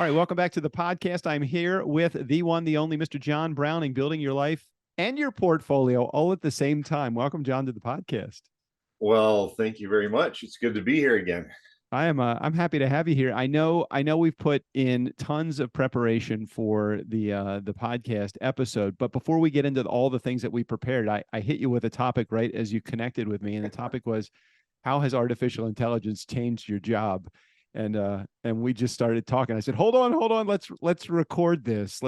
All right, welcome back to the podcast. I'm here with the one, the only Mr. John Browning, building your life and your portfolio all at the same time. Welcome, John, to the podcast. Well, thank you very much. It's good to be here again. I'm happy to have you here. I know we've put in tons of preparation for the podcast episode, but before we get into all the things that we prepared, I hit you with a topic right as you connected with me, and the topic was, how has artificial intelligence changed your job? And we just started talking. I said, hold on, let's record this.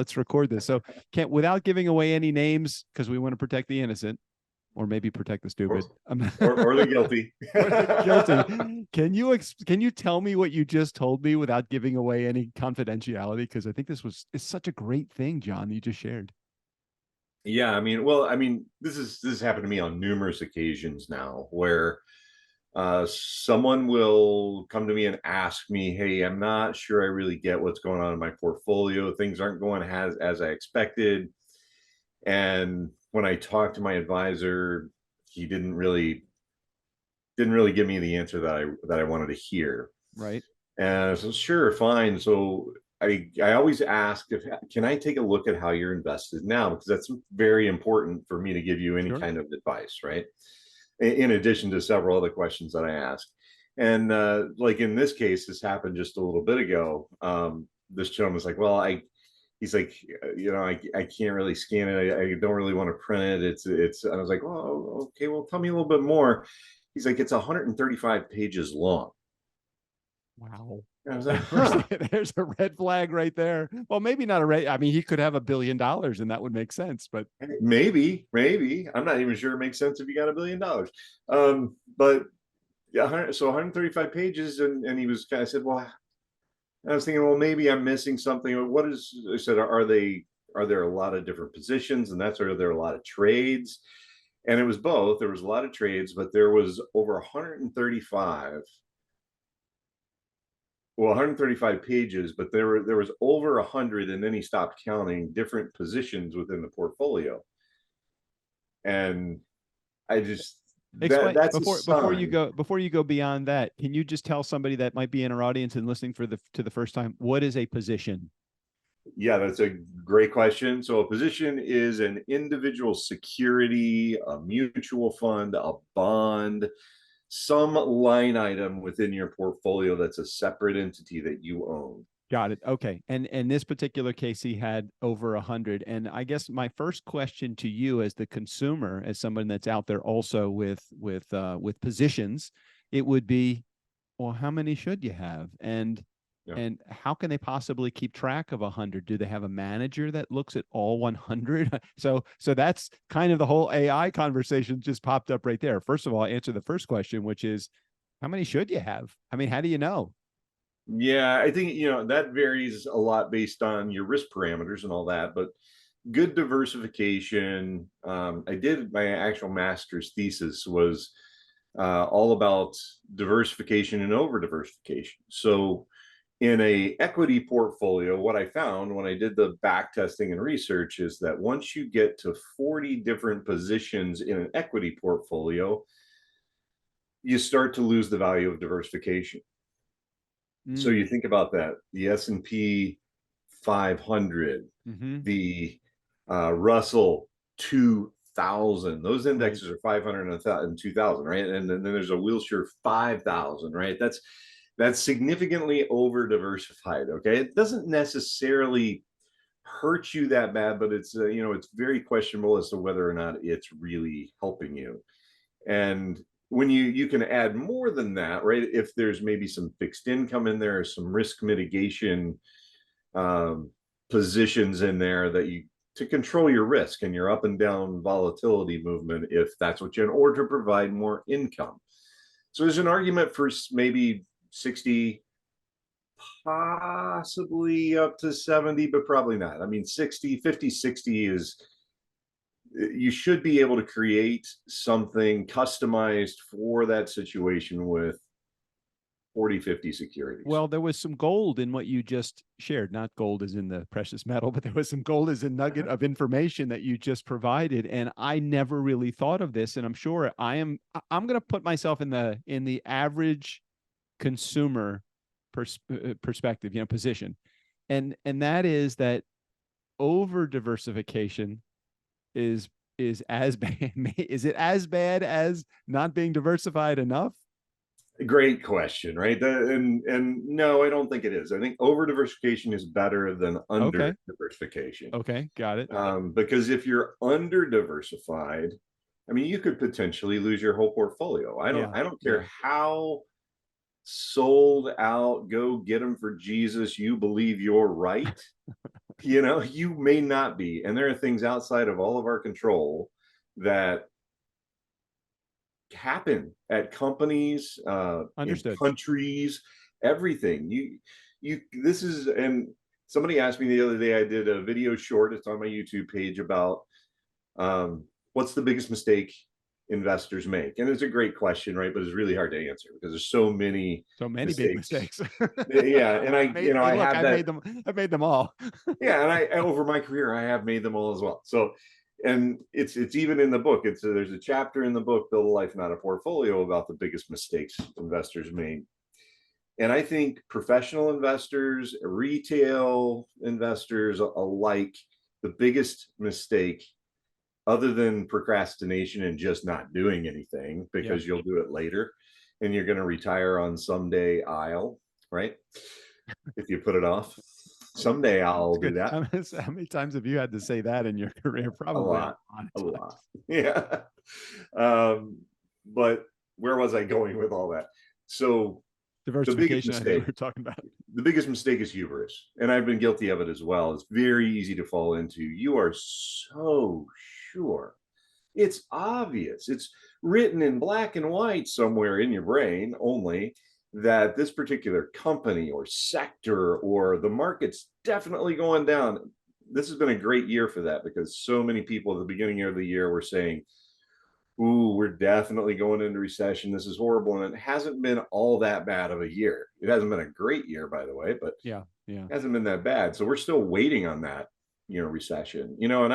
So without giving away any names, because we want to protect the innocent, or maybe protect the stupid, or the guilty. or the guilty. Can you tell me what you just told me without giving away any confidentiality? Because I think it's such a great thing, John, that you just shared. Yeah, this has happened to me on numerous occasions now, where someone will come to me and ask me, "Hey, I'm not sure I really get what's going on in my portfolio. Things aren't going as I expected." And when I talked to my advisor, he didn't really give me the answer that I wanted to hear. Right. And so, sure, fine. So I always ask, can I take a look at how you're invested now, because that's very important for me to give you any Sure. kind of advice, right? In addition to several other questions that I ask. And like in this case, this happened just a little bit ago. This gentleman was like, well, he's like, I can't really scan it. I don't really want to print it. And I was like, well, okay, well, tell me a little bit more. He's like, it's 135 pages long. Wow. And I was like, huh. There's a red flag right there. Well, maybe not a red. I mean, he could have $1 billion and that would make sense, but Maybe. I'm not even sure it makes sense if you got $1 billion. But yeah, so 135 pages, and he was kind of said, well, I was thinking, well, maybe I'm missing something. What is, I said, are there a lot of different positions? And that's, are there a lot of trades? And it was both. There was a lot of trades, but there was over 135 pages, but there was over 100, and then he stopped counting different positions within the portfolio. And I just, explain that's before you go beyond that, can you just tell somebody that might be in our audience and listening to the first time, what is a position? Yeah, that's a great question. So a position is an individual security, a mutual fund, a bond, some line item within your portfolio that's a separate entity that you own. Got it. Okay. And in this particular case, he had over 100. And I guess my first question to you, as the consumer, as someone that's out there also with positions, it would be, well, how many should you have? And how can they possibly keep track of 100? Do they have a manager that looks at all 100? So that's kind of the whole AI conversation just popped up right there. First of all, answer the first question, which is, how many should you have? I mean, how do you know? Yeah, I think, that varies a lot based on your risk parameters and all that, but good diversification. I did my actual master's thesis was all about diversification and over diversification. So in a equity portfolio, what I found when I did the back testing and research is that once you get to 40 different positions in an equity portfolio, you start to lose the value of diversification. So you think about that, the S&P 500, the Russell 2000, those indexes are 500 and 2000, right? And then there's a Wilshire 5000, right? That's significantly over diversified. Okay, it doesn't necessarily hurt you that bad, but it's it's very questionable as to whether or not it's really helping you. And when you can add more than that, right? If there's maybe some fixed income in there, some risk mitigation positions in there that you to control your risk and your up and down volatility movement, if that's what you, in order to provide more income. So there's an argument for maybe 60, possibly up to 70, but probably not. I mean, 50, 60 is, you should be able to create something customized for that situation with 40, 50 securities. Well, there was some gold in what you just shared, not gold as in the precious metal, but there was some gold as a nugget of information that you just provided. And I never really thought of this. And I'm sure I'm going to put myself in the average consumer perspective, position. and that is that over diversification is as bad. Is it as bad as not being diversified enough? Great question, right? And no, I don't think it is. I think over diversification is better than under Okay. diversification. Okay. Got it. Because if you're under diversified, I mean, you could potentially lose your whole portfolio. Yeah. I don't care Yeah. how sold out, go get them for Jesus, you believe you're right. You may not be. And there are things outside of all of our control that happen at companies, in Understood. countries, everything. This is, and somebody asked me the other day, I did a video short, it's on my YouTube page, about what's the biggest mistake investors make? And it's a great question, right? But it's really hard to answer because there's so many So many big mistakes. mistakes. Yeah. And Hey, I look, have that. I've made them all. Yeah. And I, over my career, I have made them all as well. So, and it's even in the book. There's a chapter in the book, Build a Life, Not a Portfolio, about the biggest mistakes investors made. And I think professional investors, retail investors alike, the biggest mistake, other than procrastination and just not doing anything Yeah. because you'll do it later and you're going to retire on someday I'll, right? If you put it off, someday I'll It's do good. that. How many times have you had to say that in your career? A Probably a lot, lot a of lot. times. Yeah. But where was I going with all that? So the biggest Diversification, I think we mistake, were talking about. the biggest mistake is hubris. And I've been guilty of it as well. It's very easy to fall into. You are so sure. It's obvious. It's written in black and white somewhere in your brain only that this particular company or sector or the market's definitely going down. This has been a great year for that because so many people at the beginning of the year were saying, ooh, we're definitely going into recession. This is horrible. And it hasn't been all that bad of a year. It hasn't been a great year, by the way, but Yeah. Yeah. it hasn't been that bad. So we're still waiting on that, recession, and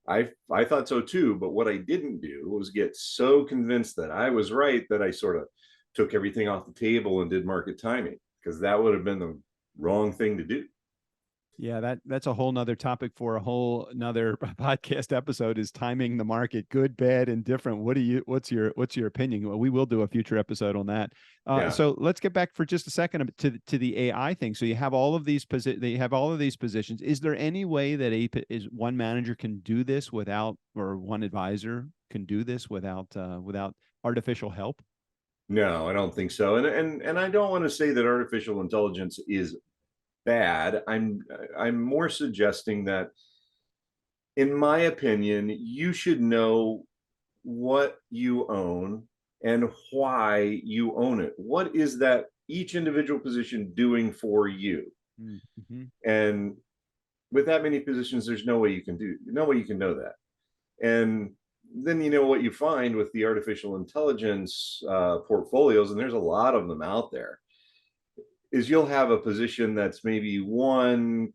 I thought so too, but what I didn't do was get so convinced that I was right that I sort of took everything off the table and did market timing, because that would have been the wrong thing to do. Yeah, that's a whole nother topic for a whole nother podcast episode, is timing the market, good, bad, and different. What's your opinion? Well, we will do a future episode on that. Yeah. So let's get back for just a second to the AI thing. So you have all of these positions. Is there any way that one manager can do this without, or one advisor can do this without artificial help? No, I don't think so. And I don't want to say that artificial intelligence is bad. I'm more suggesting that, in my opinion, you should know what you own and why you own it. What is that each individual position doing for you? Mm-hmm. And with that many positions, there's no way you can know that. And then what you find with the artificial intelligence portfolios, and there's a lot of them out there, is you'll have a position that's maybe 1/4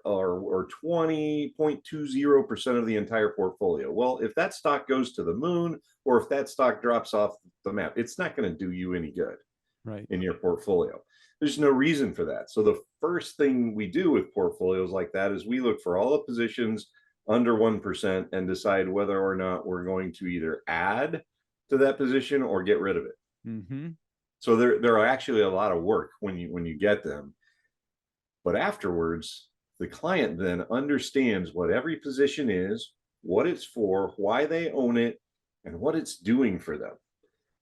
or 20.20% of the entire portfolio. Well, if that stock goes to the moon, or if that stock drops off the map, it's not going to do you any good, Right. in your portfolio. There's no reason for that. So the first thing we do with portfolios like that is we look for all the positions under 1% and decide whether or not we're going to either add to that position or get rid of it. Mm-hmm. So there are actually a lot of work when you get them. But afterwards, the client then understands what every position is, what it's for, why they own it, and what it's doing for them.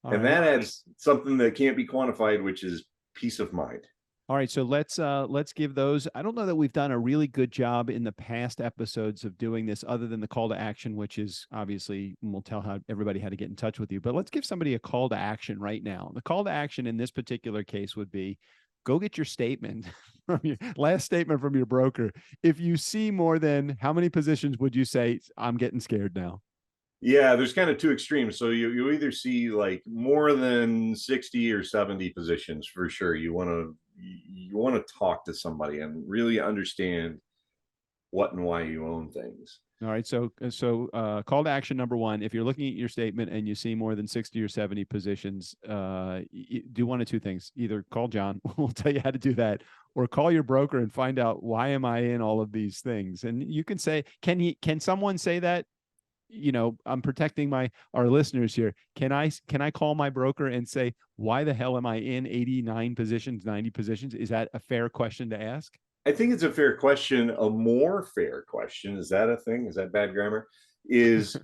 All And right. that adds something that can't be quantified, which is peace of mind. All right, so let's give those. I don't know that we've done a really good job in the past episodes of doing this, other than the call to action, which is obviously, we'll tell everybody how to get in touch with you. But let's give somebody a call to action right now. The call to action in this particular case would be, go get your statement from your last statement from your broker. If you see more than, how many positions would you say, I'm getting scared now? Yeah, there's kind of two extremes. So you either see like more than 60 or 70 positions for sure. You want to talk to somebody and really understand what and why you own things. All right. So call to action number one, if you're looking at your statement and you see more than 60 or 70 positions, do one of two things. Either call John, we'll tell you how to do that, or call your broker and find out, why am I in all of these things? And you can say, can someone say that? I'm protecting our listeners here. Can I call my broker and say, why the hell am I in 89 positions, 90 positions? Is that a fair question to ask? I think it's a fair question. A more fair question, is that a thing? Is that bad grammar? Is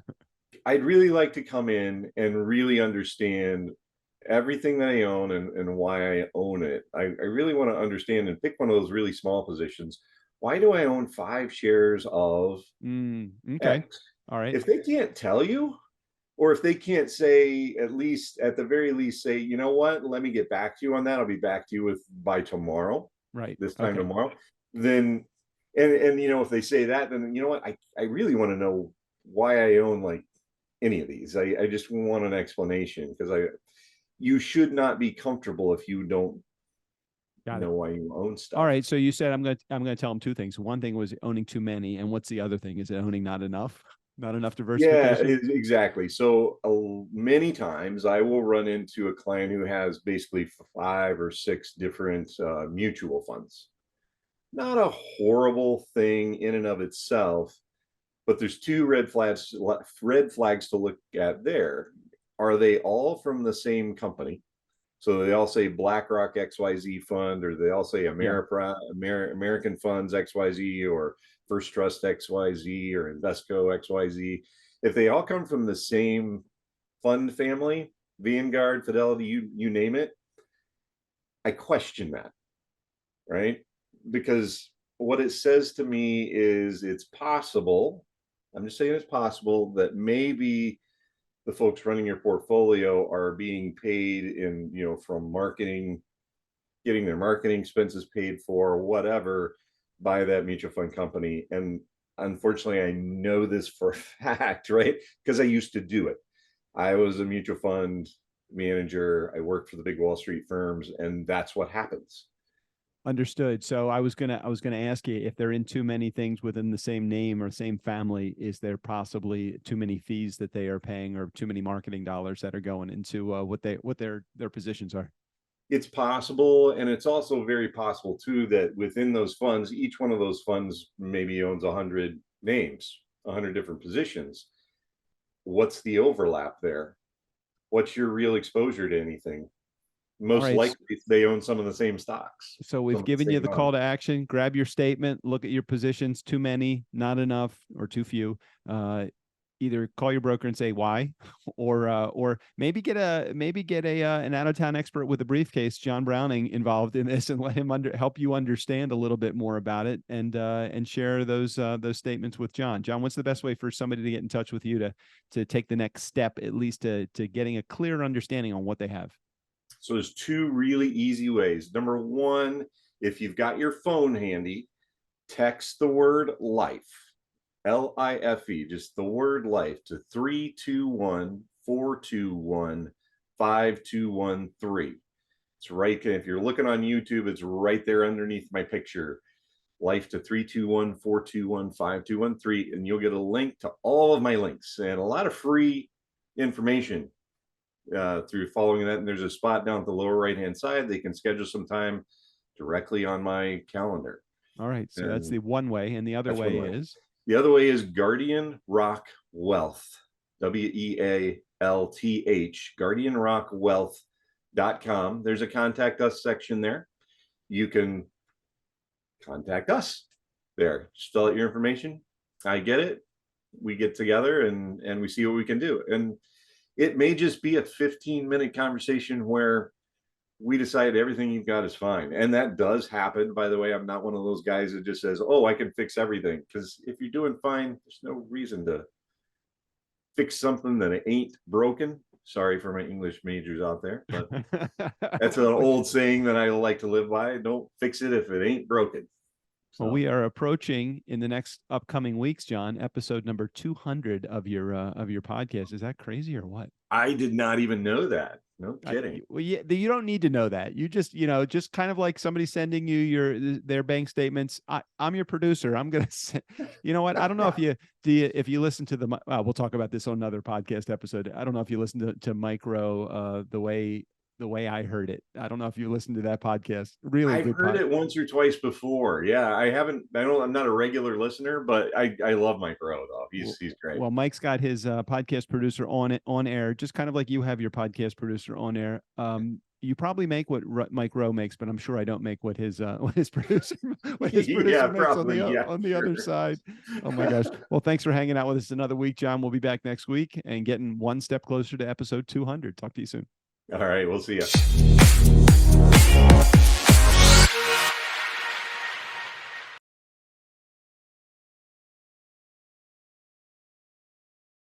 I'd really like to come in and really understand everything that I own and why I own it. I really want to understand and pick one of those really small positions. Why do I own 5 shares of Okay. X? All right. If they can't tell you, or if they can't say, at the very least, say, you know what, let me get back to you on that. I'll be back to you by tomorrow, Right. this time Okay. tomorrow. Then, and if they say that, then you know what, I really want to know why I own like any of these. I just want an explanation, because you should not be comfortable if you don't Got it. know why you own All stuff. right. So you said I'm gonna tell them two things. One thing was owning too many, and what's the other thing? Is it owning not enough? Not enough Yeah, diversification? exactly. So many times I will run into a client who has basically 5 or 6 different mutual funds. Not a horrible thing in and of itself, but there's two red flags to look at there. Are they all from the same company? So they all say BlackRock XYZ fund, or they all say Yeah. American Funds XYZ, or First Trust XYZ, or Invesco XYZ. If they all come from the same fund family, Vanguard, Fidelity, you name it, I question that, right? Because what it says to me is it's possible, I'm just saying it's possible, that maybe the folks running your portfolio are being paid from marketing, getting their marketing expenses paid for, whatever, by that mutual fund company. And unfortunately, I know this for a fact, right? Because I used to do it. I was a mutual fund manager. I worked for the big Wall Street firms, and that's what happens. Understood. So I was gonna ask you, if they're in too many things within the same name or same family, is there possibly too many fees that they are paying, or too many marketing dollars that are going into what their positions are? It's possible, and it's also very possible too that within those funds, each one of those funds maybe owns 100 names, 100 different positions. What's the overlap there? What's your real exposure to anything? All Most right. likely they own some of the same stocks, So some we've of the given you same the call bonds. to action. Grab your statement, look at your positions, too many, not enough, or too few. Either call your broker and say why, or maybe get a an out of town expert with a briefcase, John Browning, involved in this, and let him help you understand a little bit more about it, and share those statements with John. John, what's the best way for somebody to get in touch with you to take the next step, at least to getting a clear understanding on what they have? So there's 2 really easy ways. Number 1, if you've got your phone handy, text the word life, LIFE, just the word life, to 321-421-5213. It's right. If you're looking on YouTube, it's right there underneath my picture. Life to 321-421-5213, and you'll get a link to all of my links and a lot of free information through following that. And there's a spot down at the lower right hand side. They can schedule some time directly on my calendar. All right. So that's And the one way, and the other that's one way way. is. The other way is Guardian Rock Wealth, WEALTH, guardianrockwealth.com. There's a contact us section there. You can contact us there. Just fill out your information. I get it. We get together and we see what we can do. And it may just be a 15-minute conversation where we decide everything you've got is fine. And that does happen, by the way. I'm not one of those guys that just says, oh, I can fix everything. Because if you're doing fine, there's no reason to fix something that ain't broken. Sorry for my English majors out there, but that's an old saying that I like to live by. Don't fix it if it ain't broken. Well, So we are approaching, in the next upcoming weeks, John, episode number 200 of your podcast. Is that crazy or what? I did not even know that. No kidding. Well, yeah, you don't need to know that. You just, just kind of like somebody sending you their bank statements. I'm your producer. I'm gonna say, you know what? I don't know if if you listen to we'll talk about this on another podcast episode. I don't know if you listen to Micro the way I heard it. I don't know if you listened to that podcast. Really I've good heard it once or twice before. Yeah, I haven't. I'm not a regular listener, but I love Mike Rowe though. He's great. Well, Mike's got his podcast producer on air, just kind of like you have your podcast producer on air. You probably make what Mike Rowe makes, but I'm sure I don't make what his producer Yeah, makes probably. Yeah, on the other side. Oh my gosh. Well, thanks for hanging out with us another week, John. We'll be back next week and getting one step closer to episode 200. Talk to you soon. All right, we'll see you.